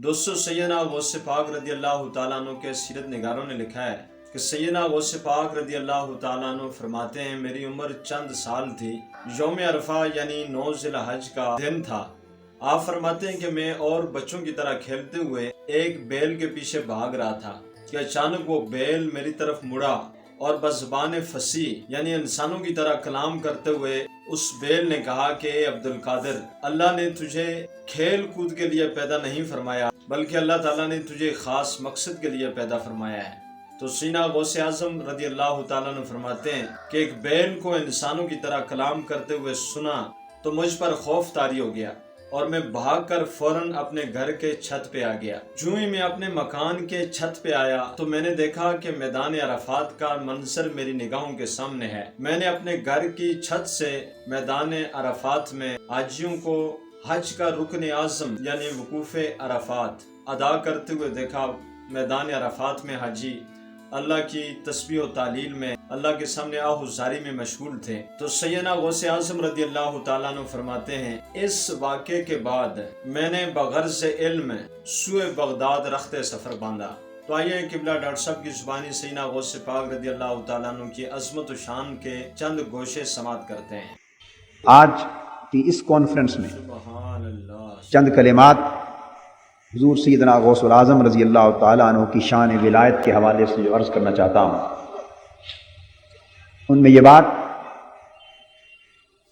دوستو سیدنا غوث پاک رضی اللہ تعالیٰ عنہ کے سیرت نگاروں نے لکھا ہے کہ سیدنا غوث پاک رضی اللہ تعالیٰ عنہ فرماتے ہیں میری عمر چند سال تھی، یوم عرفہ یعنی 9 ذی الحج کا دن تھا۔ آپ فرماتے ہیں کہ میں اور بچوں کی طرح کھیلتے ہوئے ایک بیل کے پیچھے بھاگ رہا تھا کہ اچانک وہ بیل میری طرف مڑا اور بزبان فصیح یعنی انسانوں کی طرح کلام کرتے ہوئے اس بیل نے کہا کہ اے عبد القادر، اللہ نے تجھے کھیل کود کے لیے پیدا نہیں فرمایا بلکہ اللہ تعالیٰ نے تجھے خاص مقصد کے لیے پیدا فرمایا ہے۔ تو سیدنا غوث اعظم رضی اللہ تعالیٰ عنہ فرماتے ہیں کہ ایک بیل کو انسانوں کی طرح کلام کرتے ہوئے سنا تو مجھ پر خوف طاری ہو گیا اور میں بھاگ کر فوراً اپنے گھر کے چھت پہ آ گیا۔ جو ہی میں اپنے مکان کے چھت پہ آیا تو میں نے دیکھا کہ میدان عرفات کا منظر میری نگاہوں کے سامنے ہے۔ میں نے اپنے گھر کی چھت سے میدان عرفات میں حاجیوں کو حج کا رکن اعظم یعنی وقوف عرفات ادا کرتے ہوئے دیکھا۔ میدان عرفات میں حاجی اللہ کی تسبیح و تعلیل میں اللہ کے سامنے آہوزاری میں مشغول تھے۔ تو سیدنا غوث اعظم رضی اللہ تعالیٰ عنہ فرماتے ہیں اس واقعے کے بعد میں نے بغرض علم سوئے بغداد رخت سفر باندھا۔ تو آئیے قبلہ ڈاکٹر صاحب کی زبانی سیدنا غوث پاک رضی اللہ تعالیٰ عنہ کی عظمت و شان کے چند گوشے سماعت کرتے ہیں۔ آج کی اس کانفرنس میں سبحان اللہ، چند کلمات حضور سیدنا غوث الاعظم رضی اللہ تعالیٰ عنہ کی شان ولایت کے حوالے سے جو عرض کرنا چاہتا ہوں، ان میں یہ بات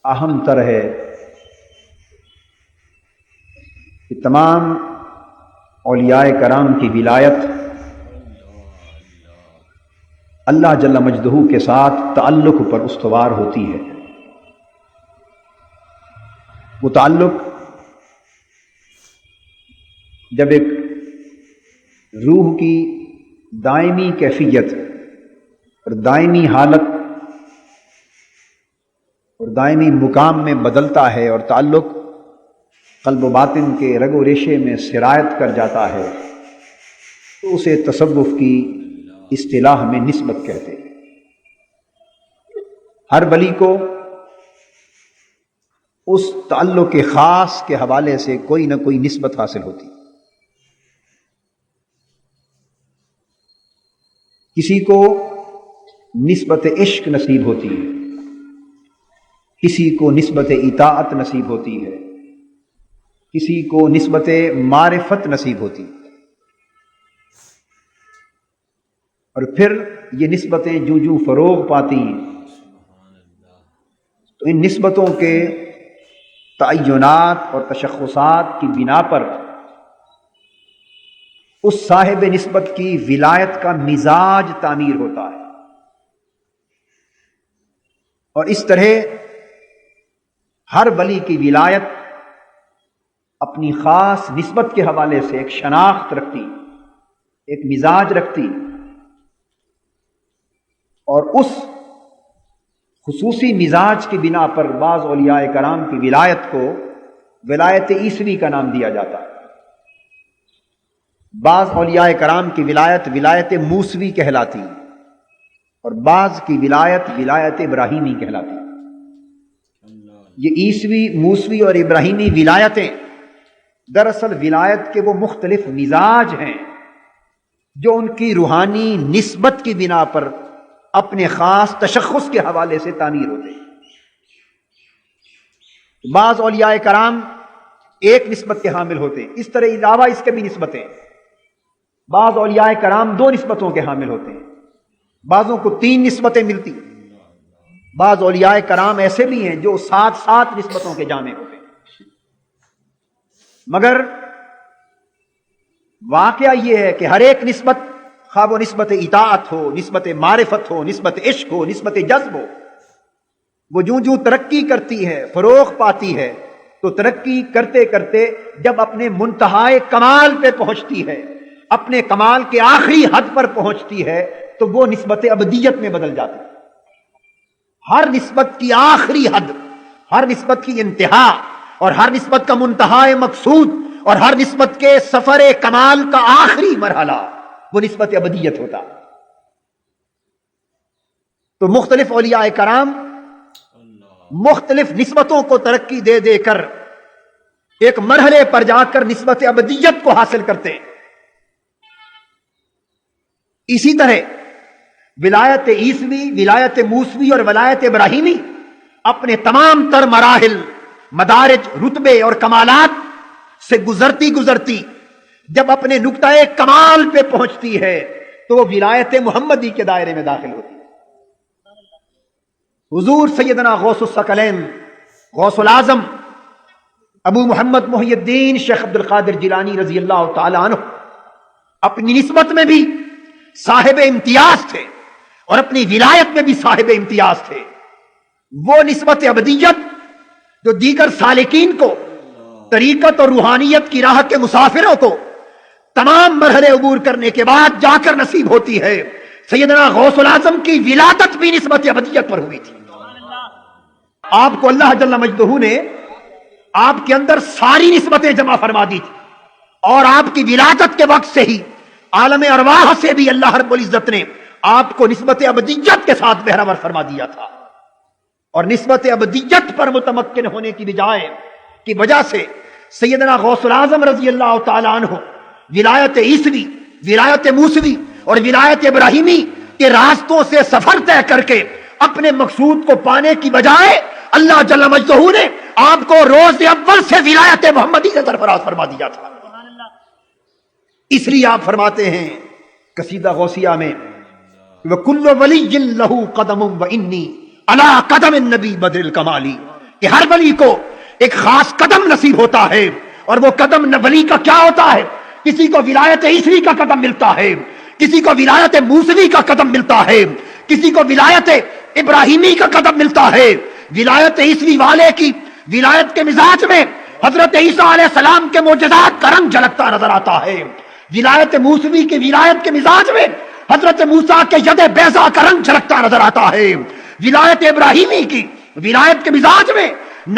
اہم تر ہے کہ تمام اولیاء کرام کی ولایت اللہ جل مجدہ کے ساتھ تعلق پر استوار ہوتی ہے۔ وہ تعلق جب ایک روح کی دائمی کیفیت اور دائمی حالت اور دائمی مقام میں بدلتا ہے اور تعلق قلب و باطن کے رگ و ریشے میں سرایت کر جاتا ہے تو اسے تصوف کی اصطلاح میں نسبت کہتے ہیں۔ ہر ولی کو اس تعلق خاص کے حوالے سے کوئی نہ کوئی نسبت حاصل ہوتی۔ کسی کو نسبت عشق نصیب ہوتی ہے، کسی کو نسبت اطاعت نصیب ہوتی ہے، کسی کو نسبت معرفت نصیب ہوتی ہے، اور پھر یہ نسبتیں جو فروغ پاتی ہیں تو ان نسبتوں کے تعینات اور تشخصات کی بنا پر اس صاحب نسبت کی ولایت کا مزاج تعمیر ہوتا ہے، اور اس طرح ہر ولی کی ولایت اپنی خاص نسبت کے حوالے سے ایک شناخت رکھتی، ایک مزاج رکھتی، اور اس خصوصی مزاج کی بنا پر بعض اولیاء کرام کی ولایت کو ولایت عیسوی کا نام دیا جاتا ہے۔ بعض اولیاء کرام کی ولایت ولایت موسوی کہلاتی اور بعض کی ولایت ولایت ابراہیمی کہلاتی۔ یہ عیسوی، موسوی اور ابراہیمی ولایتیں دراصل ولایت کے وہ مختلف مزاج ہیں جو ان کی روحانی نسبت کی بنا پر اپنے خاص تشخص کے حوالے سے تعمیر ہوتے ہیں۔ بعض اولیاء کرام ایک نسبت کے حامل ہوتے ہیں، اس طرح علاوہ اس کے بھی نسبتیں۔ بعض اولیاء کرام 2 نسبتوں کے حامل ہوتے ہیں، بعضوں کو 3 نسبتیں ملتی، بعض اولیاء کرام ایسے بھی ہیں جو 7 نسبتوں کے جامع ہوتے ہیں۔ مگر واقعہ یہ ہے کہ ہر ایک نسبت، خواہ وہ نسبت اطاعت ہو، نسبت معرفت ہو، نسبت عشق ہو، نسبت جذب ہو، وہ جو ترقی کرتی ہے، فروغ پاتی ہے، تو ترقی کرتے کرتے جب اپنے منتہائے کمال پہ پہنچتی ہے، اپنے کمال کے آخری حد پر پہنچتی ہے، تو وہ نسبت ابدیت میں بدل جاتی ہے۔ ہر نسبت کی آخری حد، ہر نسبت کی انتہا اور ہر نسبت کا منتہائے مقصود اور ہر نسبت کے سفر کمال کا آخری مرحلہ وہ نسبت ابدیت ہوتا۔ تو مختلف اولیاء کرام مختلف نسبتوں کو ترقی دے دے کر ایک مرحلے پر جا کر نسبت ابدیت کو حاصل کرتے ہیں۔ اسی طرح ولایت عیسوی، ولایت موسوی اور ولایت ابراہیمی اپنے تمام تر مراحل، مدارج، رتبے اور کمالات سے گزرتی جب اپنے نقطہ کمال پہ پہنچتی ہے تو وہ ولایت محمدی کے دائرے میں داخل ہوتی ہے۔ حضور سیدنا غوث الثقلین، غوث العظم ابو محمد محی الدین شیخ عبد القادر جیلانی رضی اللہ تعالی عنہ اپنی نسبت میں بھی صاحب امتیاز تھے اور اپنی ولایت میں بھی صاحب امتیاز تھے۔ وہ نسبت ابدیت جو دیگر سالکین کو، طریقت اور روحانیت کی راہ کے مسافروں کو تمام مرحلے عبور کرنے کے بعد جا کر نصیب ہوتی ہے، سیدنا غوث العظم کی ولادت بھی نسبت ابدیت پر ہوئی تھی۔ آپ کو اللہ جل مجدہ نے آپ کے اندر ساری نسبتیں جمع فرما دی تھی، اور آپ کی ولادت کے وقت سے ہی عالم ارواح سے بھی اللہ رب العزت نے آپ کو نسبت ابدیت کے ساتھ بہرور فرما دیا تھا۔ اور نسبت ابدیت پر متمکن ہونے کی بجائے کی وجہ سے سیدنا غوث العظم رضی اللہ تعالی عنہ ولایت عیسوی، ولایت موسوی اور ولایت ابراہیمی کے راستوں سے سفر طے کر کے اپنے مقصود کو پانے کی بجائے اللہ جل مجدہ نے آپ کو روز اول سے ولایت محمدی سے سرفراز فرما دیا تھا۔ اس لیے آپ فرماتے ہیں قصیدہ غوثیہ میں وَكُلُّ وَلِيٍّ لَهُ قَدَمٌ وَإِنِّي عَلَىٰ قَدَمِ النَّبِي بَدْرِ الْكَمَالِ، کہ ہر ولی کو ایک خاص قدم نصیب ہوتا ہے، اور وہ قدم ولی کا کیا ہوتا ہے؟ کسی کو ولایت عیسوی کا قدم ملتا ہے، کسی کو ولایت موسوی کا قدم ملتا ہے، کسی کو ولایت ابراہیمی کا قدم ملتا ہے۔ ولایت عیسوی والے کی ولایت کے مزاج میں حضرت عیسیٰ علیہ السلام کے معجزات کا رنگ جھلکتا نظر آتا ہے۔ ولایت موسوی کی ولایت کے مزاج میں حضرت موسیٰ کے ید بیضا کا رنگ جھلکتا نظر آتا ہے۔ ولایت ابراہیمی کی ولایت کے مزاج میں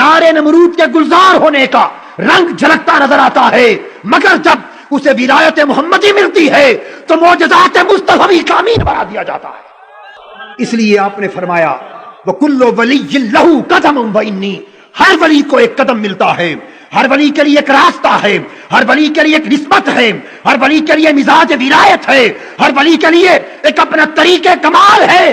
نار نمرود کے گلزار ہونے کا رنگ جھلکتا نظر آتا ہے، مگر جب اسے ولایت محمدی ملتی ہے تو معجزات مصطفی کا امین بنا دیا جاتا ہے۔ اس لیے آپ نے فرمایا وَكُلُّ وَلِيٍّ لَهُ قَدَمٌ وَإِنِّي، ہر ولی کو ایک قدم ملتا ہے، ہر ولی کے لیے ایک راستہ ہے، ہر ولی کے لیے ایک نسبت ہے، ہر ولی کے لیے مزاج ولایت ہے، ہر ولی کے لیے ایک اپنا طریقہ کمال ہے،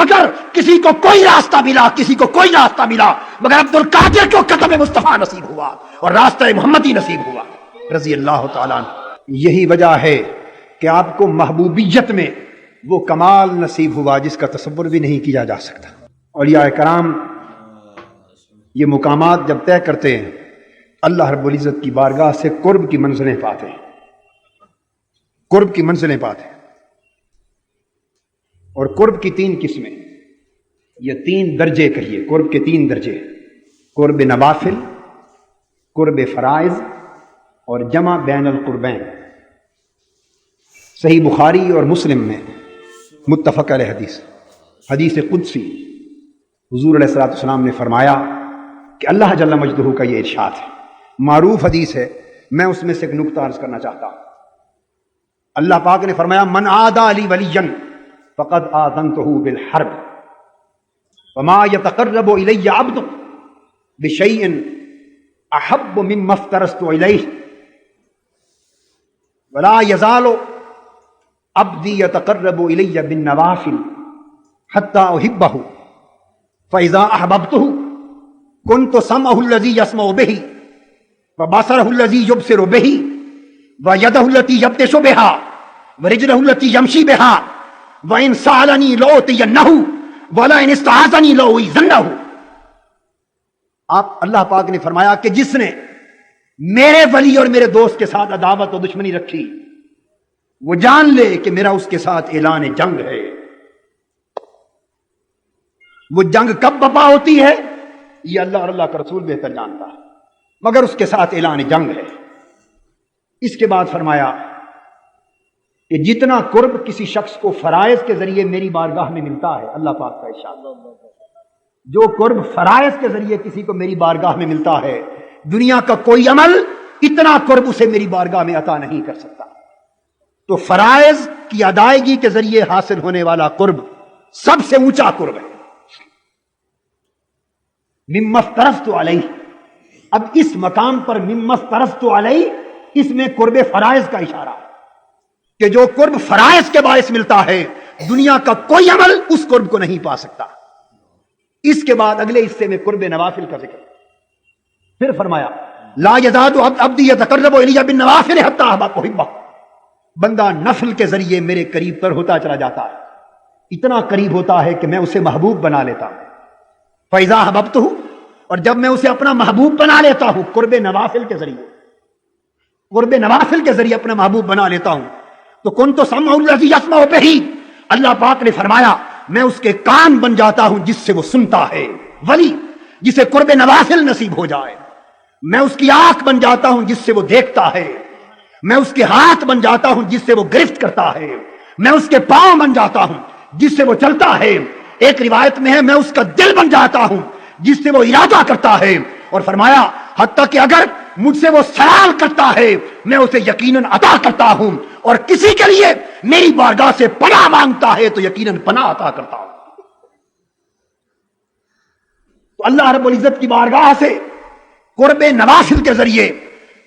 مگر کسی کو کوئی راستہ ملا، کسی کو کوئی راستہ ملا، مگر عبد القادر کو قدم مصطفیٰ نصیب ہوا اور راستہ محمدی نصیب ہوا رضی اللہ تعالیٰ عنہ۔ یہی وجہ ہے کہ آپ کو محبوبیت میں وہ کمال نصیب ہوا جس کا تصور بھی نہیں کیا جا سکتا۔ اولیاء کرام یہ مقامات جب طے کرتے ہیں اللہ رب العزت کی بارگاہ سے قرب کی منزلیں پاتے ہیں، قرب کی منزلیں پاتے ہیں۔ اور قرب کی تین قسمیں، یہ تین درجے کہیے، قرب کے تین درجے، قرب نوافل، قرب فرائض اور جمع بین القربین۔ صحیح بخاری اور مسلم میں متفق علیہ حدیث، حدیث قدسی، حضور علیہ الصلوۃ والسلام نے فرمایا کہ اللہ جل مجدہ کا یہ ارشاد ہے، معروف حدیث ہے، میں اس میں سے ایک نقطہ عرض کرنا چاہتا ہوں۔ اللہ پاک نے فرمایا من عادى لي وليا فقد آذنته بالحرب وما يتقرب الي عبد بشيء احب مما افترضت اليه ولا يزال عبدي يتقرب الي بالنوافل حتى احبه فاذا احببته كنت سمعه الذي يسمع به وبصره الذي يبصر به ويده التي يبطش بها ورجله التي يمشي بها وإن سألني لأعطينه ولئن استعاذني لأعيذنه۔ آپ اللہ پاک نے فرمایا کہ جس نے میرے ولی اور میرے دوست کے ساتھ عداوت و دشمنی رکھی وہ جان لے کہ میرا اس کے ساتھ اعلان جنگ ہے۔ وہ جنگ کب بپا ہوتی ہے یہ اللہ اور اللہ کا رسول بہتر جانتا ہے، مگر اس کے ساتھ اعلان جنگ ہے۔ اس کے بعد فرمایا کہ جتنا قرب کسی شخص کو فرائض کے ذریعے میری بارگاہ میں ملتا ہے، اللہ پاک کا ارشاد، جو قرب فرائض کے ذریعے کسی کو میری بارگاہ میں ملتا ہے دنیا کا کوئی عمل اتنا قرب اسے میری بارگاہ میں عطا نہیں کر سکتا۔ تو فرائض کی ادائیگی کے ذریعے حاصل ہونے والا قرب سب سے اونچا قرب ہے۔ مما افترضت علیہ، اب اس مقام پر ممسترست علیہ، اس میں قرب فرائض کا اشارہ ہے کہ جو قرب فرائض کے باعث ملتا ہے دنیا کا کوئی عمل اس قرب کو نہیں پا سکتا۔ اس کے بعد اگلے حصے میں قرب نوافل کا ذکر، پھر فرمایا لا یزاد عبدی یتقرب الی بالنوافل حتی احبہ، بندہ نفل کے ذریعے میرے قریب تر ہوتا چلا جاتا ہے، اتنا قریب ہوتا ہے کہ میں اسے محبوب بنا لیتا ہوں۔ فَإِذَا أَحْبَبْتُهُ، اور جب میں اسے اپنا محبوب بنا لیتا ہوں قرب نوافل کے ذریعے، قرب نوافل کے ذریعے اپنا محبوب بنا لیتا ہوں تو كُنْتُ سَمْعُهُ الَّذِي يَسْمَعُ بِهِ، اللہ پاک نے فرمایا میں اس کے کان بن جاتا ہوں جس سے وہ سنتا ہے۔ ولی جسے قرب نوافل نصیب ہو جائے، میں اس کی آنکھ بن جاتا ہوں جس سے وہ دیکھتا ہے، میں اس کے ہاتھ بن جاتا ہوں جس سے وہ گرفت کرتا ہے، میں اس کے پاؤں بن جاتا ہوں جس سے وہ چلتا ہے، ایک روایت میں ہے میں اس کا دل بن جاتا ہوں جس سے وہ ارادہ کرتا ہے، اور فرمایا حتیٰ کہ اگر مجھ سے وہ سوال کرتا ہے میں اسے یقیناً عطا کرتا ہوں، اور کسی کے لیے میری بارگاہ سے پناہ مانگتا ہے تو یقیناً پناہ عطا کرتا ہوں۔ تو اللہ رب العزت کی بارگاہ سے قرب نوافل کے ذریعے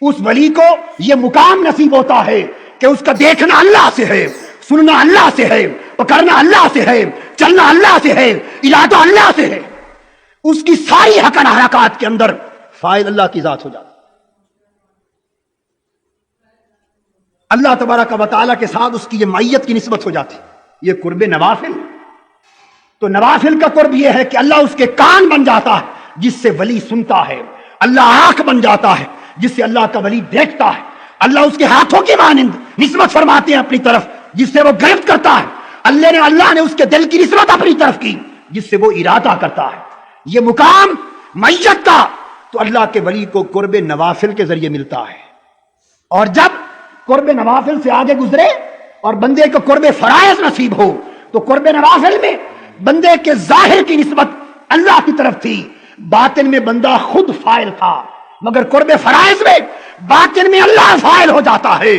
اس ولی کو یہ مقام نصیب ہوتا ہے کہ اس کا دیکھنا اللہ سے ہے، سننا اللہ سے ہے، پکڑنا اللہ سے ہے، چلنا اللہ سے ہے، ارادہ اللہ سے ہے، اس کی ساری حرکات کے اندر فاعل اللہ کی ذات ہو جاتی۔ اللہ تبارک و تعالیٰ کے ساتھ اس کی یہ معیت کی نسبت ہو جاتی۔ یہ قرب نوافل، تو نوافل کا قرب یہ ہے کہ اللہ اس کے کان بن جاتا ہے جس سے ولی سنتا ہے، اللہ آنکھ بن جاتا ہے جس سے اللہ کا ولی دیکھتا ہے، اللہ اس کے ہاتھوں کی مانند نسبت فرماتے ہیں اپنی طرف جس سے وہ گرفت کرتا ہے، اللہ نے اس کے دل کی نسبت اپنی طرف کی جس سے وہ ارادہ کرتا ہے۔ یہ مقام معیت کا تو اللہ کے ولی کو قرب نوافل کے ذریعے ملتا ہے، اور جب قرب نوافل سے آگے گزرے اور بندے کو قرب فرائض نصیب ہو تو قرب نوافل میں بندے کے ظاہر کی نسبت اللہ کی طرف تھی، باطن میں بندہ خود فاعل تھا، مگر قرب فرائض میں باطن میں اللہ فاعل ہو جاتا ہے،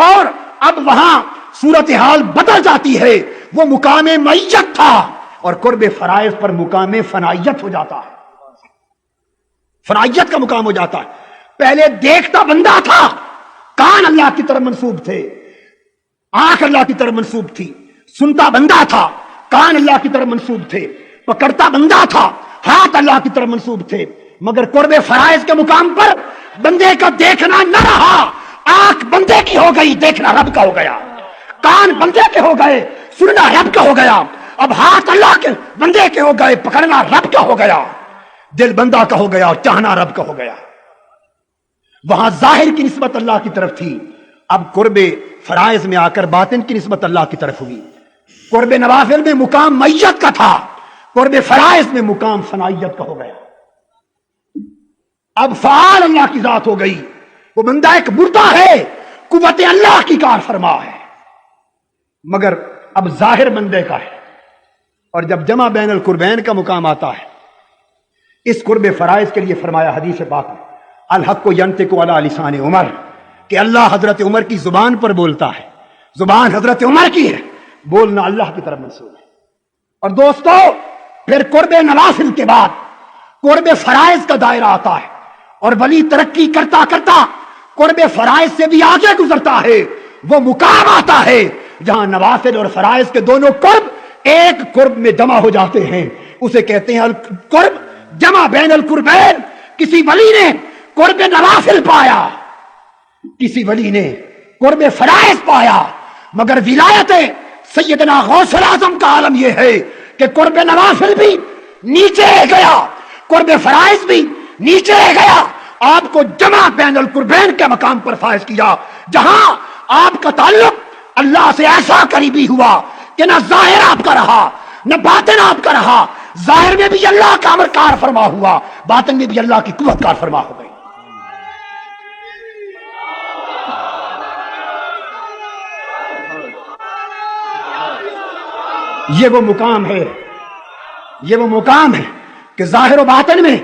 اور اب وہاں صورتحال بدل جاتی ہے، وہ مقام معیت تھا اور قرب فرائض پر مقام فنائیت ہو جاتا ہے، فنائیت کا مقام ہو جاتا ہے۔ پہلے دیکھتا بندہ تھا، کان اللہ کی طرف منسوب تھے، آنکھ اللہ کی طرف منسوب تھی، سنتا بندہ تھا، کان اللہ کی طرف منسوب تھے، پکڑتا بندہ تھا، ہاتھ اللہ کی طرف منسوب تھے، مگر قرب فرائض کے مقام پر بندے کا دیکھنا نہ رہا، آنکھ بندے کی ہو گئی، دیکھنا رب کا ہو گیا، کان بندے کے ہو گئے، سننا رب کا ہو گیا، اب ہاتھ اللہ کے بندے کے ہو گئے، پکڑنا رب کا ہو گیا، دل بندہ کا ہو گیا، چاہنا رب کا ہو گیا۔ وہاں ظاہر کی نسبت اللہ کی طرف تھی، اب قرب فرائض میں آ کر باطن کی نسبت اللہ کی طرف ہوئی۔ قرب نوافل میں مقام معیت کا تھا، قرب فرائض میں مقام فنائیت کا ہو گیا، اب فعال اللہ کی ذات ہو گئی، وہ بندہ ایک مردہ ہے، قوت اللہ کی کار فرما ہے، مگر اب ظاہر بندے کا ہے۔ اور جب جمع بین القربین کا مقام آتا ہے، اس قرب فرائض کے لیے فرمایا حدیث پاک میں الحق ینطق علی لسان عمر، کہ اللہ حضرت عمر کی زبان پر بولتا ہے، زبان حضرت عمر کی ہے، بولنا اللہ کی طرف منسوب ہے۔ اور دوستو پھر قرب نوافل کے بعد قرب فرائض کا دائرہ آتا ہے، اور ولی ترقی کرتا کرتا قرب فرائض سے بھی آگے گزرتا ہے، وہ مقام آتا ہے جہاں نوافل اور فرائض کے دونوں قرب ایک قرب میں جمع ہو جاتے ہیں، اسے کہتے ہیں قرب جمع بین القربین۔ کسی ولی نے قرب نوافل پایا، کسی ولی نے قرب فرائض پایا، مگر ولایت سیدنا غوث الاعظم کا عالم یہ ہے کہ قرب نوافل بھی نیچے رہ گیا، قرب فرائض بھی نیچے رہ گیا، آپ کو جمع بین القربین کے مقام پر فائز کیا، جہاں آپ کا تعلق اللہ سے ایسا قریبی ہوا کہ نہ ظاہر آپ کا رہا نہ باطن آپ کا رہا، ظاہر میں بھی اللہ کا امر کار فرما ہوا، باطن میں بھی اللہ کی قوت کار فرما ہو گئی۔ یہ وہ مقام ہے، یہ وہ مقام ہے کہ ظاہر و باطن میں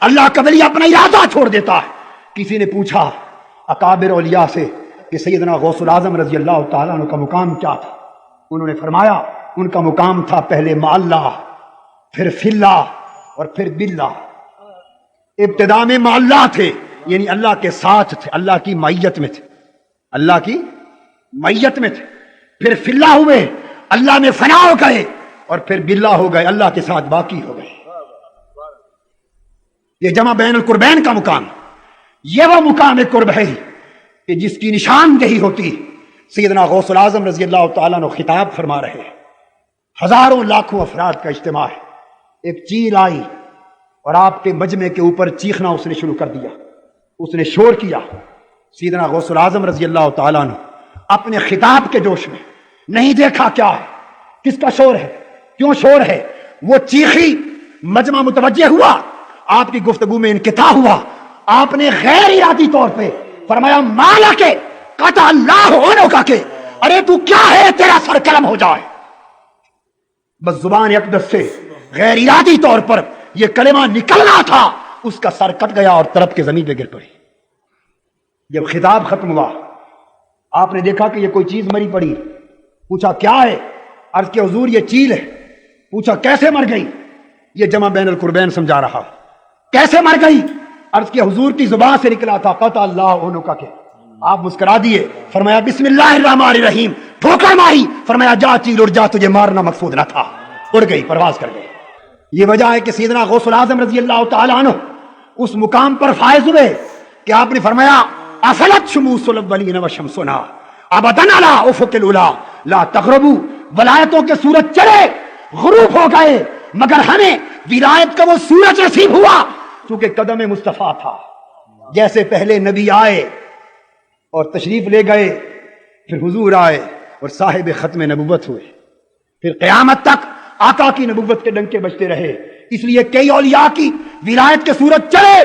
اللہ کا ولی اپنا ارادہ چھوڑ دیتا ہے۔ کسی نے پوچھا اکابر اولیاء سے کہ سیدنا غوث الاعظم رضی اللہ تعالیٰ عنہ کا مقام کیا تھا؟ انہوں نے فرمایا ان کا مقام تھا پہلے مع اللہ، پھر فی اللہ اور پھر باللہ۔ ابتدا میں مع اللہ تھے، یعنی اللہ کے ساتھ تھے، اللہ کی معیت میں تھے، اللہ کی معیت میں تھے، پھر فی اللہ ہوئے، اللہ میں فنا ہو گئے، اور پھر باللہ ہو گئے، اللہ کے ساتھ باقی ہو گئے۔ یہ جمع بین القربین کا مقام، یہ وہ مقام قرب ہے کہ جس کی نشاندہی ہوتی سیدنا غوث العظم رضی اللہ تعالیٰ عنہ خطاب فرما رہے ہیں۔ ہزاروں لاکھوں افراد کا اجتماع ہے، ایک چیل آئی اور آپ کے مجمع کے اوپر چیخنا اس نے شروع کر دیا، اس نے شور کیا۔ سیدنا غوث العظم رضی اللہ تعالیٰ عنہ اپنے خطاب کے جوش میں نہیں دیکھا کیا ہے، کس کا شور ہے، کیوں شور ہے، وہ چیخی، مجمع متوجہ ہوا، آپ کی گفتگو میں انقطاع ہوا، آپ نے غیر ارادی طور پہ فرمایا مالا کے قطع اللہ عنہ کا کہ ارے تو کیا ہے، تیرا سر قلم ہو جائے۔ بس زبان اقدس سے غیر ارادی طور پر یہ کلمہ نکلنا تھا، اس کا سر کٹ گیا اور تڑپ کے زمین پہ گر پڑی۔ جب خطاب ختم ہوا، آپ نے دیکھا کہ یہ کوئی چیز مری پڑی، پوچھا کیا ہے، عرض کہ حضور یہ چیل ہے۔ پوچھا کیسے مر گئی، یہ جمع بین القربین سمجھا رہا، کیسے مر گئی، عرض کہ حضور کی زبان سے نکلا تھا قطع اللہ عنہ کا کہ آپ مسکرا دیے، فرمایا بسم اللہ الرحمن الرحیم، ٹھوکر ماری، فرمایا جا چیل اڑ جا، تجھے مارنا مقصود نہ تھا، اڑ گئی، پرواز کر گئی۔ یہ وجہ ہے کہ سیدنا غوث العظم رضی اللہ تعالیٰ عنہ اس مقام پر فائز ہوئے کہ آپ نے فرمایا افلت شموس الاولین وشمسنا ابدن علی افق الاولی لا تغربوا، ولایتوں کے سورج چڑھے، غروب ہو گئے، مگر ہمیں ولایت کا وہ سورج نصیب ہوا چونکہ قدم مصطفیٰ تھا۔ جیسے پہلے نبی آئے اور تشریف لے گئے، پھر حضور آئے اور صاحب ختم نبوت ہوئے، پھر قیامت تک آقا کی نبوت کے ڈنکے بجتے رہے۔ اس لیے کئی اولیاء کی ولایت کے سورج چڑھے،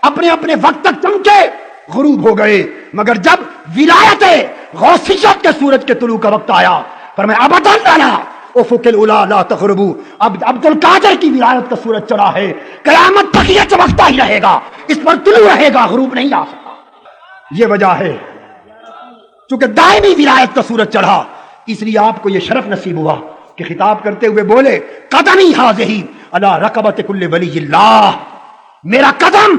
اپنے اپنے وقت تک چمکے، غروب ہو گئے، مگر جب ولایت غوثیت کے سورج کے طلوع کا وقت آیا، فرمایا ابدن علی افق الاولی لا تغربوا، اب عبد القادر کی ولایت کا سورج چڑھا ہے، قیامت تک یہ چمکتا ہی رہے گا، اس پر طلوع رہے گا، غروب نہیں آ سکتا۔ یہ وجہ ہے چونکہ دائمی ولایت کا سورج چڑھا، اس لیے آپ کو یہ شرف نصیب ہوا کہ خطاب کرتے ہوئے بولے قدمی حاضہی علی رقبت کل ولی اللہ، میرا قدم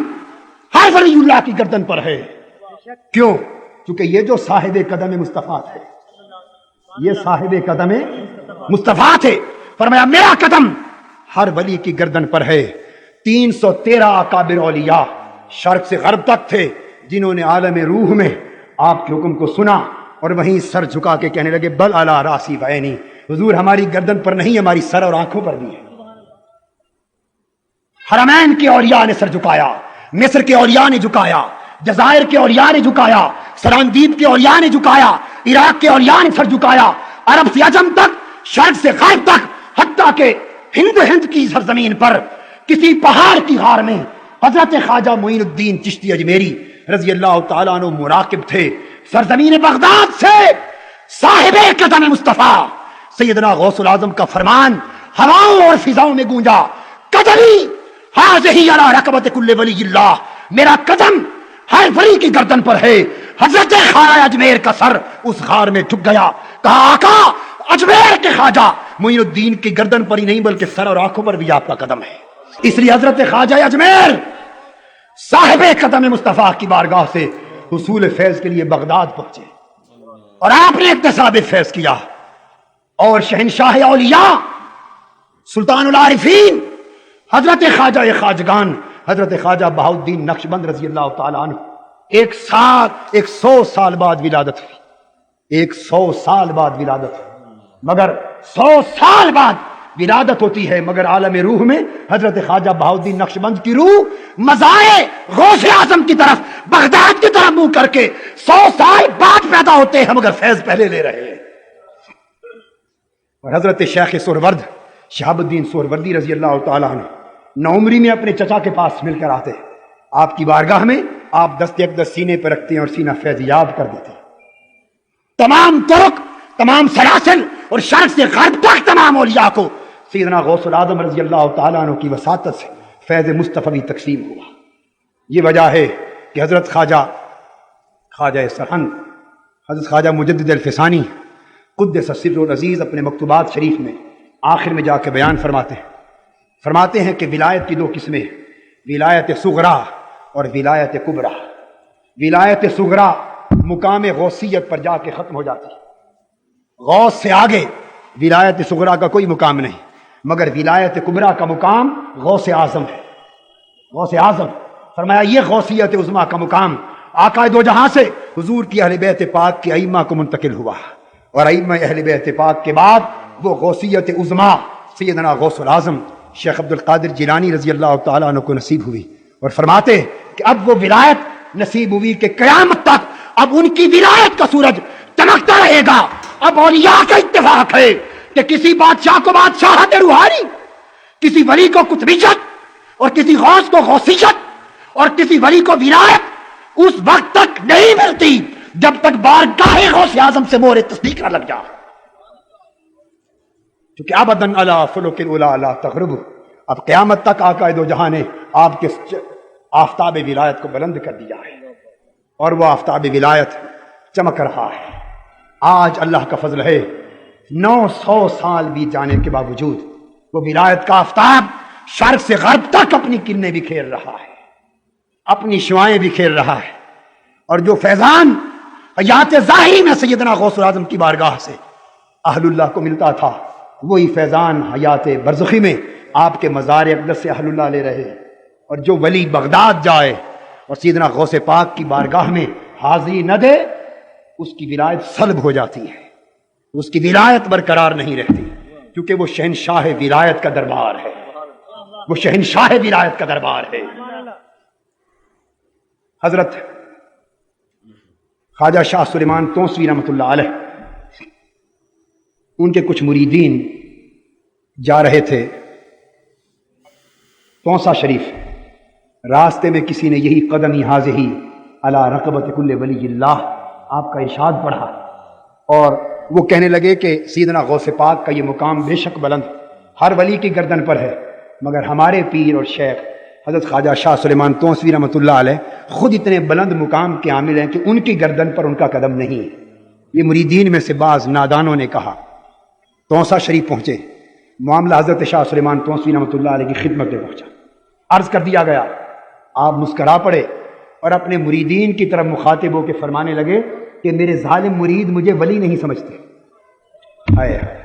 ہر ولی اللہ کی گردن پر ہے۔ کیوں؟ چونکہ یہ جو صاحب قدم مصطفیٰ تھے، یہ صاحب قدم مصطفیٰ تھے، فرمایا میرا قدم ہر ولی کی گردن پر ہے۔ 313 اکابر اولیاء شرق سے غرب تک تھے جنہوں نے عالم روح میں آپ کے حکم کو سنا اور وہیں سر جھکا کے کہنے لگے بل علی راسی وعینی، حضور ہماری گردن پر نہیں، ہماری سر اور آنکھوں پر بھی ہے۔ حرمین کے اولیاء نے سر جھکایا، مصر کے اولیاء نے جھکایا، جزائر کے اولیاء نے جھکایا، سراندیب کے اولیاء نے جھکایا، عراق کے اولیاء نے سر جھکایا، عرب سے عجم تک، شرق سے غرب تک، حتیٰ کہ ہند کی سرزمین پر کسی پہاڑ کی غار میں حضرت خواجہ معین الدین چشتی اجمیری رضی اللہ تعالیٰ عنہ مراقب تھے۔ سرزمین بغداد سے صاحب قدم مصطفیٰ سیدنا غوث العظم کا فرمان ہواؤں اور فضاؤں میں گونجا، قدمی حاضہی علی رقبت کل ولی اللہ، میرا قدم ہر ولی کی گردن پر ہے۔ حضرت خواجہ اجمیر کا سر اس غار میں جھک گیا، کہا آقا اجمیر کے خواجہ معین الدین کی گردن پر ہی نہیں بلکہ سر اور آنکھوں پر بھی آپ کا قدم ہے۔ اس لیے حضرت خواجہ اجمیر صاحب قدم مصطفیٰ کی بارگاہ سے حصول فیض کے لیے بغداد پہنچے اور آپ نے اکتساب فیض کیا، اور شہنشاہ اولیاء سلطان العارفین حضرت خواجہ خواجگان حضرت خواجہ بہاؤالدین نقشبند رضی اللہ تعالیٰ عنہ 100 سال بعد ولادت ہوئی، 100 سال بعد ولادت ہوئی، مگر 100 سال بعد ولادت ہوتی ہے، مگر عالم روح میں حضرت خواجہ بہاؤالدین نقشبند کی روح مزائے غوث اعظم کی طرف، بغداد کی طرف منہ کر کے 100 سال بعد پیدا ہوتے ہیں، مگر فیض پہلے لے رہے ہیں۔ اور حضرت شیخ سہرورد شہاب الدین سہروردی رضی اللہ تعالیٰ عنہ نوعمری میں اپنے چچا کے پاس مل کر آتے، آپ کی بارگاہ میں آپ دست اقدس سینے پر رکھتے ہیں اور سینہ فیض یاب کر دیتے ہیں۔ تمام ترک، تمام سلاسل اور شرق سے غرب تک تمام اولیاء کو سیدنا غوث العظم رضی اللہ تعالیٰ عنہ کی وساطت سے فیض مصطفی تقسیم ہوا۔ یہ وجہ ہے کہ حضرت خواجہ سرہند حضرت خواجہ مجدد الفسانی قدس سر العزیز اپنے مکتوبات شریف میں آخر میں جا کے بیان فرماتے ہیں کہ ولایت کی 2 قسمیں ہیں، ولایت صغرا اور ولایت کبرا۔ ولایت صغرا مقام غوثیت پر جا کے ختم ہو جاتی ہے، غوث سے آگے ولایت صغرا کا کوئی مقام نہیں، مگر ولایت کبرا کا مقام غوث اعظم ہے۔ غوث اعظم فرمایا یہ غوثیت عظمیٰ کا مقام آقا دو جہاں سے حضور کی اہل بیت پاک کے ائمہ کو منتقل ہوا، اور ائمہ اہل بیت پاک کے بعد وہ غوثیت عظمیٰ سیدنا غوث العظم شیخ عبد القادر جیلانی رضی اللہ تعالیٰ عنہ کو نصیب ہوئی، اور فرماتے کہ اب وہ ولایت نصیب ہوئی کہ قیامت تک اب ان کی ولایت کا سورج چمکتا رہے گا۔ اب اولیاء کا اتفاق ہے کہ کسی بادشاہ کو بادشاہت روحانی، کسی ولی کو قطبیت، اور کسی غوث کو غوثیت، اور کسی ولی کو ولایت اس وقت تک نہیں ملتی جب تک بارگاہ غوث اعظم سے مہر تصدیق نہ لگ جائے، کیونکہ ابداً علی فلک الاولیٰ لا تغرب۔ اب قیامت تک آقا دو جہاں نے آپ کے آفتاب ولایت کو بلند کر دیا ہے، اور وہ آفتاب ولایت چمک رہا ہے۔ آج اللہ کا فضل ہے 900 سال بیت جانے کے باوجود وہ ولایت کا آفتاب شرق سے غرب تک اپنی کرنیں بکھیر رہا ہے، اپنی شعائیں بکھیر رہا ہے، اور جو فیضان حیات ظاہری میں سیدنا غوث العظم کی بارگاہ سے اہل اللہ کو ملتا تھا، وہی فیضان حیات برزخی میں آپ کے مزار اقدس سے اہل اللہ لے رہے ہیں۔ اور جو ولی بغداد جائے اور سیدنا غوث پاک کی بارگاہ میں حاضری نہ دے، اس کی ولایت سلب ہو جاتی ہے، اس کی ولایت برقرار نہیں رہتی، کیونکہ وہ شہنشاہ ولایت کا دربار ہے، وہ شہنشاہ ولایت کا دربار ہے۔ حضرت خواجہ شاہ سلیمان توسوی رحمۃ اللہ علیہ، ان کے کچھ مریدین جا رہے تھے توسا شریف، راستے میں کسی نے یہی قدمی حاضی علی رقبت کل ولی اللہ آپ کا ارشاد پڑھا، اور وہ کہنے لگے کہ سیدنا غوث پاک کا یہ مقام بے شک بلند ہر ولی کی گردن پر ہے، مگر ہمارے پیر اور شیخ حضرت خواجہ شاہ سلیمان توسوی رحمۃ اللہ علیہ خود اتنے بلند مقام کے عامل ہیں کہ ان کی گردن پر ان کا قدم نہیں ہے۔ یہ مریدین میں سے بعض نادانوں نے کہا، توسا شریف پہنچے، معاملہ حضرت شاہ سلیمان توسوی رحمۃ اللہ علیہ کی خدمت میں پہنچا، عرض کر دیا گیا، آپ مسکرا پڑے اور اپنے مریدین کی طرف مخاطب ہو کے فرمانے لگے کہ میرے ظالم مرید مجھے ولی نہیں سمجھتے، ہائے ہائے،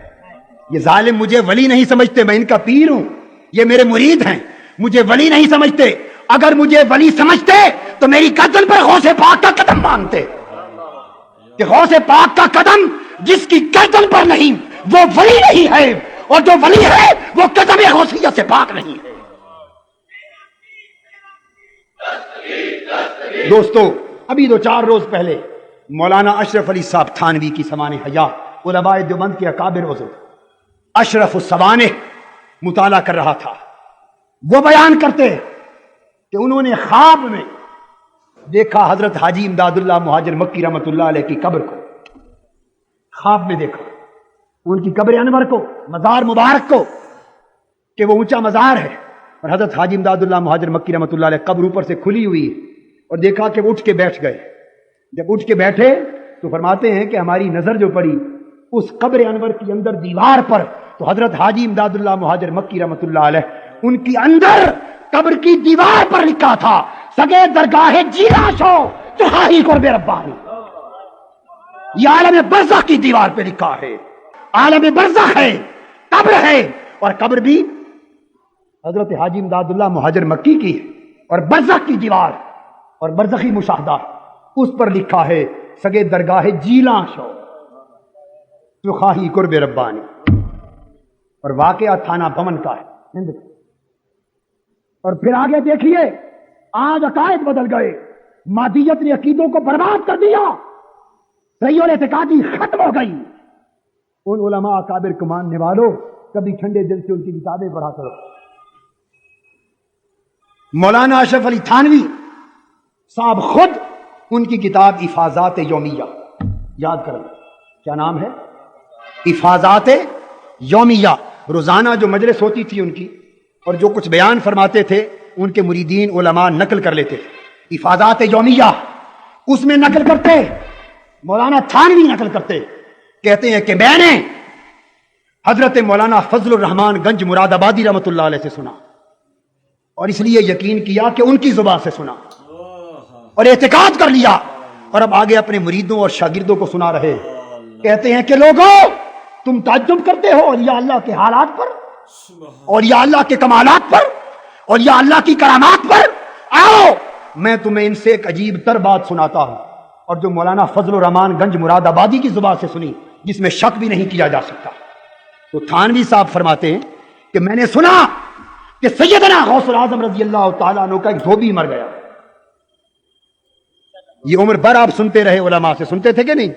یہ ظالم مجھے ولی نہیں سمجھتے، میں ان کا پیر ہوں، یہ میرے مرید ہیں، مجھے ولی نہیں سمجھتے، اگر مجھے ولی سمجھتے تو میری گردن پر غوث پاک کا قدم مانگتے، کہ غوث پاک کا قدم جس کی گردن پر نہیں وہ ولی نہیں ہے، اور جو ولی ہے وہ قدم غوثیت سے پاک نہیں ہے۔ دوستو، ابھی 2-4 روز پہلے مولانا اشرف علی صاحب تھانوی کی سمان حیات علماء دیوبند کے اکابر عضو اشرف السوانح مطالعہ کر رہا تھا، وہ بیان کرتے کہ انہوں نے خواب میں دیکھا حضرت حاجی امداد اللہ مہاجر مکی رحمۃ اللہ علیہ کی قبر کو، خواب میں دیکھا ان کی قبر انور کو، مزار مبارک کو، کہ وہ اونچا مزار ہے، اور حضرت حاجی امداد اللہ مہاجر مکی رحمۃ اللہ علیہ قبر اوپر سے کھلی ہوئی ہے، اور دیکھا کہ وہ اٹھ کے بیٹھ گئے۔ جب اٹھ کے بیٹھے تو فرماتے ہیں کہ ہماری نظر جو پڑی اس قبر انور کی اندر دیوار پر، تو حضرت حاجی امداد اللہ مہاجر مکی رحمۃ اللہ علیہ ان کی اندر قبر کی دیوار پر لکھا تھا، سگے درگاہ جیلا شو چہائی قرب ربانی۔ یہ عالم برزخ کی دیوار پہ لکھا ہے، عالم برزخ ہے، قبر ہے، اور قبر بھی حضرت حاجی امداد اللہ مہاجر مکی کی ہے، اور برزخ کی دیوار اور برزخی مشاہدہ اس پر لکھا ہے سگے درگاہ جیلاں شو تو خواہی قرب ربانی، اور واقعہ تھانہ بھون کا ہے ہند کا۔ اور پھر آگے دیکھیے، آج عقائد بدل گئے، مادیت نے عقیدوں کو برباد کر دیا، صحیح الاعتقادی ختم ہو گئی۔ ان علماء اکابر کو ماننے والوں کبھی ٹھنڈے دل سے ان کی کتابیں پڑھا کرو۔ مولانا اشرف علی تھانوی صاحب خود ان کی کتاب افاضات یومیہ، یاد کریں کیا نام ہے؟ افاضات یومیہ۔ روزانہ جو مجلس ہوتی تھی ان کی اور جو کچھ بیان فرماتے تھے ان کے مریدین علماء نقل کر لیتے تھے۔ افاضات یومیہ اس میں نقل کرتے، مولانا تھانوی نقل کرتے، کہتے ہیں کہ میں نے حضرت مولانا فضل الرحمان گنج مراد آبادی رحمۃ اللہ علیہ سے سنا، اور اس لیے یقین کیا کہ ان کی زبان سے سنا اور اعتقاد کر لیا، اور اب آگے اپنے مریدوں اور شاگردوں کو سنا رہے، کہتے ہیں کہ لوگوں تم تعجب کرتے ہو اولیاء اللہ کے حالات پر، اولیاء اللہ کے کمالات پر، اولیاء اللہ کی کرامات پر، آؤ میں تمہیں ان سے ایک عجیب تر بات سناتا ہوں، اور جو مولانا فضل الرحمان گنج مراد آبادی کی زبان سے سنی، جس میں شک بھی نہیں کیا جا سکتا۔ تو تھانوی صاحب فرماتے ہیں کہ میں نے سنا کہ سیدنا غوث الاعظم رضی اللہ تعالیٰ عنہ کا ایک دھوبی مر گیا۔ یہ عمر بھر آپ سنتے رہے، علماء سے سنتے تھے کہ نہیں؟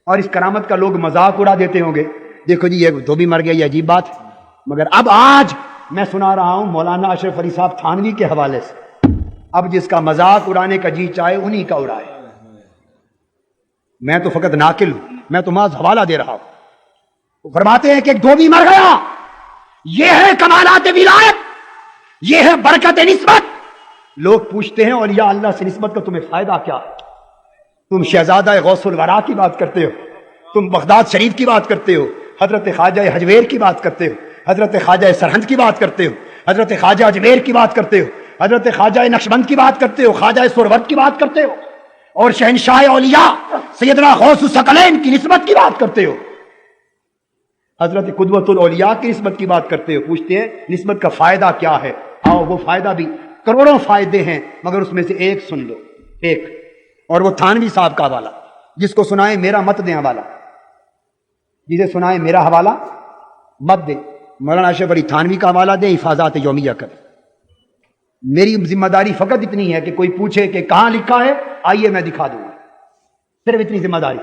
اور اس کرامت کا لوگ مذاق اڑا دیتے ہوں گے، دیکھو جی یہ دھوبی مر گیا، یہ عجیب بات ہے۔ مگر اب آج میں سنا رہا ہوں مولانا اشرف علی صاحب تھانوی کے حوالے سے، اب جس کا مذاق اڑانے کا جی چاہے انہی کا اڑائے، میں تو فقط ناقل ہوں، میں تو محض حوالہ دے رہا ہوں۔ فرماتے ہیں کہ ایک دھوبی مر گیا، یہ ہے کمالات ولایت، یہ ہے برکت نسبت۔ لوگ پوچھتے ہیں اولیاء اللہ سے نسبت کا تمہیں فائدہ کیا ہے؟ تم شہزادہ غوث الورا کی بات کرتے ہو، تم بغداد شریف کی بات کرتے ہو، حضرت خواجہ حجویر کی بات کرتے ہو، حضرت خواجہ سرہند کی بات کرتے ہو، حضرت خواجہ اجمیر کی بات کرتے ہو، حضرت خواجہ نقشبند کی بات کرتے ہو، خواجہ سرورد کی بات کرتے ہو، اور شہنشاہ اولیاء سیدنا غوث الثقلین کی نسبت کی بات کرتے ہو، حضرت قدوۃ الاولیاء کی نسبت کی بات کرتے ہو۔ پوچھتے ہیں نسبت کا فائدہ کیا ہے؟ آؤ وہ فائدہ بھی کروڑوں فائدے ہیں، مگر اس میں سے ایک سن لو، ایک، اور وہ تھانوی صاحب کا حوالہ، جس کو سنائے میرا مت دیں حوالہ، جسے سنائے میرا حوالہ مت دے، مولانا اشرف علی تھانوی کا حوالہ دیں، حفاظات یومیہ کر۔ میری ذمہ داری فقط اتنی ہے کہ کوئی پوچھے کہ کہاں لکھا ہے، آئیے میں دکھا دوں گا، صرف اتنی ذمہ داری۔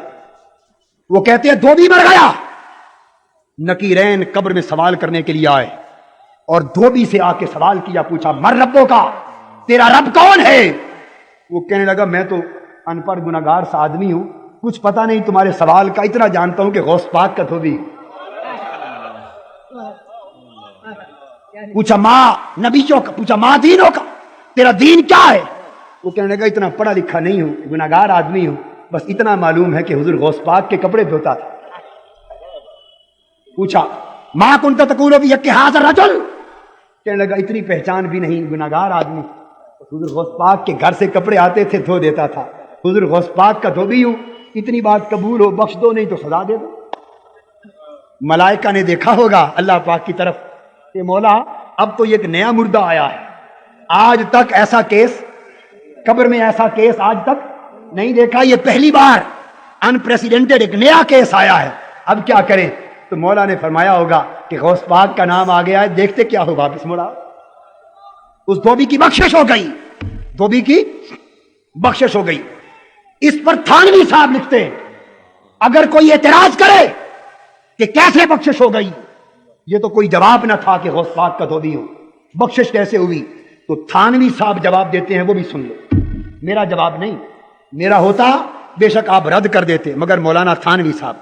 وہ کہتے ہیں دھوبی مر گیا، نکیرین قبر میں سوال کرنے کے لیے آئے، اور دھوبی سے آ کے سوال کیا، پوچھا مر ربوں کا، تیرا رب کون ہے؟ وہ کہنے لگا میں تو ان پڑھ گناہگار سا آدمی ہوں، کچھ پتا نہیں تمہارے سوال کا، اتنا جانتا ہوں کہ غوث پاک کا دھوبی۔ پوچھا ماں نبیوں کا، پوچھا ماں دینوں کا، تیرا دین کیا ہے؟ وہ کہنے لگا اتنا پڑھا لکھا نہیں ہوں، گناہگار آدمی ہوں، بس اتنا معلوم ہے کہ حضور غوث پاک کے کپڑے دھوتا تھا۔ پوچھا ماں کنت تقول فی حق ھذا الرجل، کہنے لگا اتنی پہچان بھی نہیں، گناہگار آدمی، حضور غوث پاک کے گھر سے کپڑے آتے تھے، دھو دیتا تھا، حضور غوث پاک کا دھوبی ہوں، اتنی بات قبول ہو، بخش دو نہیں تو سزا دے دو۔ ملائکہ نے دیکھا ہوگا اللہ پاک کی طرف کہ مولا اب تو یہ ایک نیا مردہ آیا ہے، آج تک ایسا کیس قبر میں، ایسا کیس آج تک نہیں دیکھا، یہ پہلی بار انپریسیڈنٹڈ ایک نیا کیس آیا ہے، اب کیا کریں؟ تو مولا نے فرمایا ہوگا کہ غوث پاک کا نام آ گیا ہے، دیکھتے کیا ہو، واپس موڑا۔ اس دھوبی کی بخشش ہو گئی، دھوبی کی بخشش ہو گئی۔ اس پر تھانوی صاحب لکھتے ہیں اگر کوئی اعتراض کرے کہ کیسے بخشش ہو گئی، یہ تو کوئی جواب نہ تھا کہ غوث پاک کا دھوبی ہو، بخشش کیسے ہوئی؟ تو تھانوی صاحب جواب دیتے ہیں، وہ بھی سن لو، میرا جواب نہیں، میرا ہوتا بے شک آپ رد کر دیتے، مگر مولانا تھانوی صاحب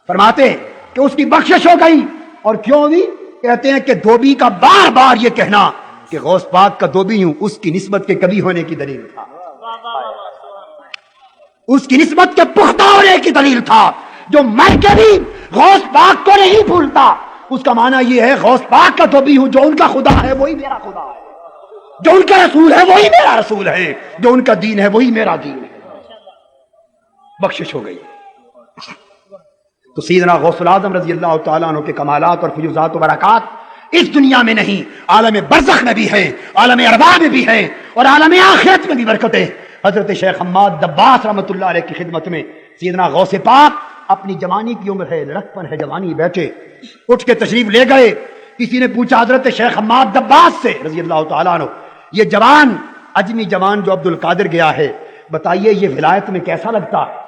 فرماتے ہیں کہ اس کی بخشش ہو گئی۔ اور کیوں ہوئی؟ کہتے ہیں کہ دھوبی کا بار بار یہ کہنا کہ غوث پاک کا دھوبی ہوں، اس کی نسبت کے کبھی ہونے کی دلیل تھا، اس کی نسبت کے پختہ ہونے کی دلیل تھا۔ جو مر کے بھی غوث پاک کو نہیں بھولتا، اس کا معنی یہ ہے غوث پاک کا دھوبی ہوں، جو ان کا خدا ہے وہی میرا خدا ہے، جو ان کا رسول ہے وہی میرا رسول ہے، جو ان کا دین ہے وہی میرا دین ہے۔ بخشش ہو گئی۔ تو سیدنا غوث الاعظم رضی اللہ تعالیٰ عنہ کے کمالات اور فیوزات و برکات اس دنیا میں نہیں، عالم برزخ میں بھی ہے، عالم ارواح میں بھی ہے، اور عالم آخرت میں بھی برکتیں۔ حضرت شیخ حماد دباس رحمۃ اللہ علیہ کی خدمت میں سیدنا غوث پاک، اپنی جوانی کی عمر ہے، لڑکپن ہے، جوانی، بیٹھے اٹھ کے تشریف لے گئے۔ کسی نے پوچھا حضرت شیخ حماد دباس سے رضی اللہ تعالیٰ عنہ، یہ جوان اجمی جوان جو عبد القادر گیا ہے، بتائیے یہ ولایت میں کیسا لگتا ہے؟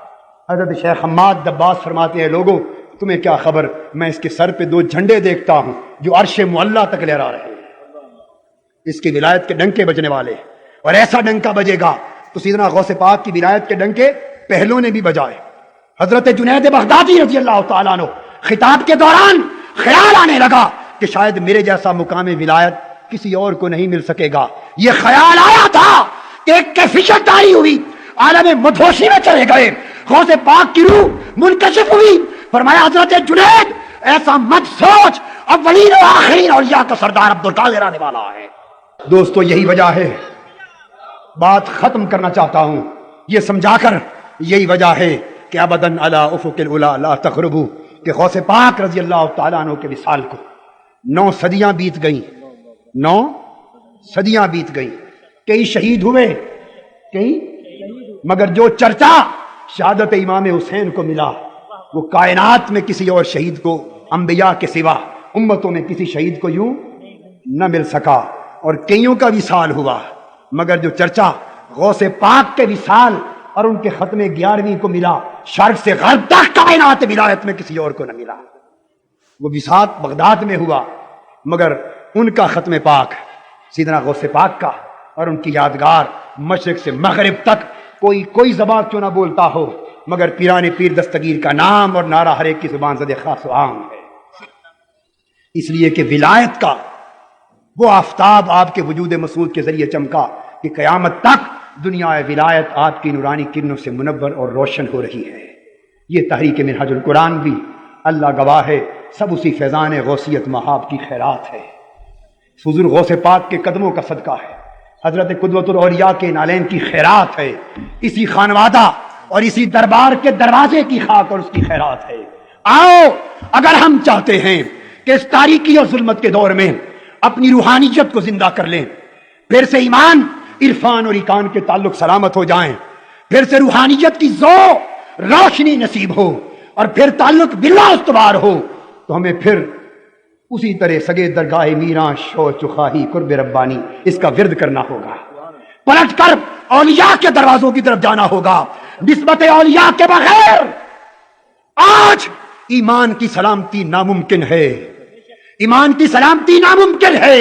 حضرت شیخ حماد دباس فرماتے ہیں لوگوں تمہیں کیا خبر، میں اس کے سر پہ 2 جھنڈے دیکھتا ہوں جو عرش معلیٰ تک لہرا رہے ہیں، اس کی ولایت کے ڈنکے بجنے والے، اور ایسا ڈنکا بجے گا تو سیدنا غوث پاک کی ولایت کے ڈنکے پہلوں نے بھی بجائے۔ حضرت جنید بغدادی رضی اللہ تعالیٰ عنہ خطاب کے دوران خیال آنے لگا کہ شاید میرے جیسا مقام ولایت کسی اور کو نہیں مل سکے گا۔ یہ خیال آیا تھا کہ ایک کیفیت تاری ہوئی، عالم مدہوشی میں چلے گئے، غوث پاک کی روح منکشف ہوئی۔ فرمایا حضرت جنید ایسا مت سوچ، اولین و آخرین اولیاء کا سردار عبد القادر آنے والا ہے۔ دوستو یہی وجہ ہے، بات ختم کرنا چاہتا ہوں یہ سمجھا کر، یہی وجہ ہے کہ ابداً علی افق العلا لا تغربوا، کہ غوث پاک رضی اللہ تعالیٰ عنہ کے وصال کو 9 صدیاں بیت گئیں، 9 صدیاں بیت گئیں، کئی شہید ہوئے، کئی، مگر جو چرچا شہادت امام حسین کو ملا وہ کائنات میں کسی اور شہید کو انبیاء کے سوا امتوں میں کسی شہید کو یوں نہ مل سکا، اور کئیوں کا وصال ہوا، مگر جو چرچا غوث پاک کے وصال اور ان کے ختم 11ویں کو ملا، شرق سے غرب تک کائنات ولایت میں کسی اور کو نہ ملا۔ وہ وصال بغداد میں ہوا، مگر ان کا ختم پاک سیدنا غوث پاک کا اور ان کی یادگار مشرق سے مغرب تک کوئی زبان کیوں نہ بولتا ہو، مگر پیران پیر دستگیر کا نام اور نعرہ ہر ایک کی زبان زد خاص و عام ہے، اس لیے کہ ولایت کا وہ آفتاب آپ کے وجود مسعود کے ذریعے چمکا کہ قیامت تک دنیا ولایت آپ کی نورانی کرنوں سے منور اور روشن ہو رہی ہے۔ یہ تحریک منہاج القرآن بھی اللہ گواہ ہے سب اسی فیضان غوثیت مہاب کی خیرات ہے، حضور غوث پاک کے قدموں کا صدقہ ہے، حضرت قدوۃ الاولیاء کے نالین کی خیرات ہے، اسی خانوادہ اور اسی دربار کے دروازے کی خاک اور اس کی خیرات ہے۔ آؤ اگر ہم چاہتے ہیں کہ اس تاریکی اور ظلمت کے دور میں اپنی روحانیت کو زندہ کر لیں، پھر سے ایمان، عرفان اور ایقان کے تعلق سلامت ہو جائیں، پھر سے روحانیت کی روشنی نصیب ہو، اور پھر تعلق باللہ استوار ہو، تو ہمیں پھر اسی طرح سگے درگاہ میراں شو چخاہی قرب ربانی اس کا ورد کرنا ہوگا، پلٹ کر اولیاء کے دروازوں کی طرف جانا ہوگا۔ نسبت اولیاء کے بغیر آج ایمان کی سلامتی ناممکن ہے، ایمان کی سلامتی ناممکن ہے۔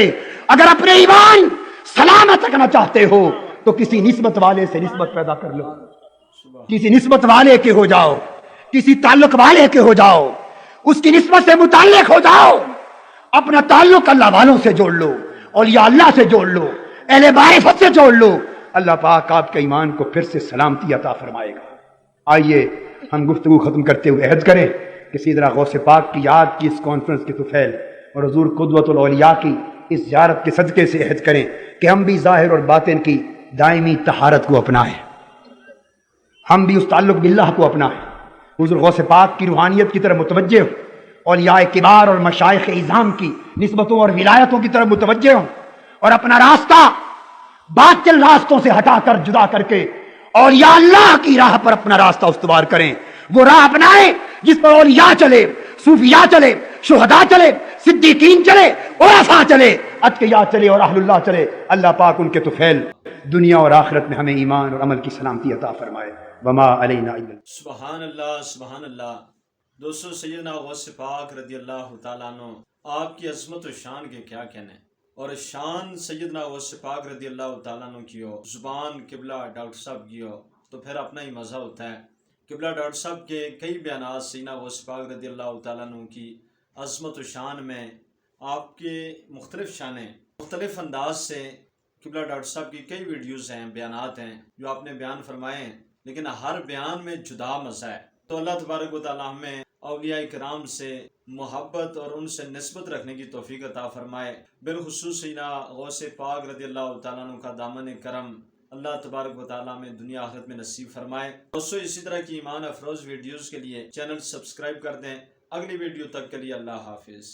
اگر اپنے ایمان سلامت رکھنا چاہتے ہو تو کسی نسبت والے سے نسبت پیدا کر لو، کسی نسبت والے کے ہو جاؤ، کسی تعلق والے کے ہو جاؤ، اس کی نسبت سے متعلق ہو جاؤ، اپنا تعلق اللہ والوں سے جوڑ لو، اولیاء اللہ سے جوڑ لو، اہل معرفت سے جوڑ لو، اللہ پاک آپ کے ایمان کو پھر سے سلامتی عطا فرمائے گا۔ آئیے ہم گفتگو ختم کرتے ہوئے عہد کریں کہ سیدنا غوث پاک کی یاد کی اس کانفرنس کے طفیل اور حضور قدوۃ الاولیاء کی اس زیارت کے صدقے سے عہد کریں کہ ہم بھی ظاہر اور باطن کی دائمی طہارت کو اپنائیں، ہم بھی اس تعلق باللہ کو اپنائیں، حضور غوث پاک کی روحانیت کی طرف متوجہ ہوں، اولیاء کبار اور مشائخ اعظام کی نسبتوں اور ولایتوں کی طرف متوجہ ہوں، اور اپنا راستہ باطل راستوں سے ہٹا کر جدا کر کے اولیاء اللہ کی راہ پر اپنا راستہ استوار کریں، وہ راہ اپنائیں جس پر اولیاء چلے، صوفیاء چلے، شہداء چلے، صدیقین چلے، عرفاء چلے، اتقیاء چلے اور اہل اللہ چلے۔ اللہ پاک ان کے طفیل دنیا اور آخرت میں ہمیں ایمان اور عمل کی سلامتی عطا فرمائے۔ وما علینا الا سبحان اللہ، سبحان اللہ۔ دوستو، سیدنا غوث پاک رضی اللہ تعالیٰ عنہ، آپ کی عظمت و شان کے کیا کہنے، اور شان سیدنا غوث پاک رضی اللہ تعالیٰ عنہ کی ہو، زبان قبلہ ڈاکٹر صاحب کی ہو تو پھر اپنا ہی مزہ ہوتا ہے۔ قبلہ ڈاکٹر صاحب کے کئی بیانات سیدنا غوث پاک رضی اللہ تعالیٰ عنہ کی عظمت و شان میں، آپ کے مختلف شانیں مختلف انداز سے، قبلہ ڈاکٹر صاحب کی کئی ویڈیوز ہیں، بیانات ہیں جو آپ نے بیان فرمائے ہیں، لیکن ہر بیان میں جدا مزہ ہے۔ تو اللہ تبارک و تعالیٰ ہمیں اولیاء کرام سے محبت اور ان سے نسبت رکھنے کی توفیق عطا فرمائے۔ بالخصوص سیدنا غوث پاک رضی اللہ تعالیٰ عنہ کا دامن کرم اللہ تبارک و تعالیٰ میں دنیا آخرت میں نصیب فرمائے۔ دوستو، اسی طرح کی ایمان افروز ویڈیوز کے لیے چینل سبسکرائب کر دیں۔ اگلی ویڈیو تک کے لیے اللہ حافظ۔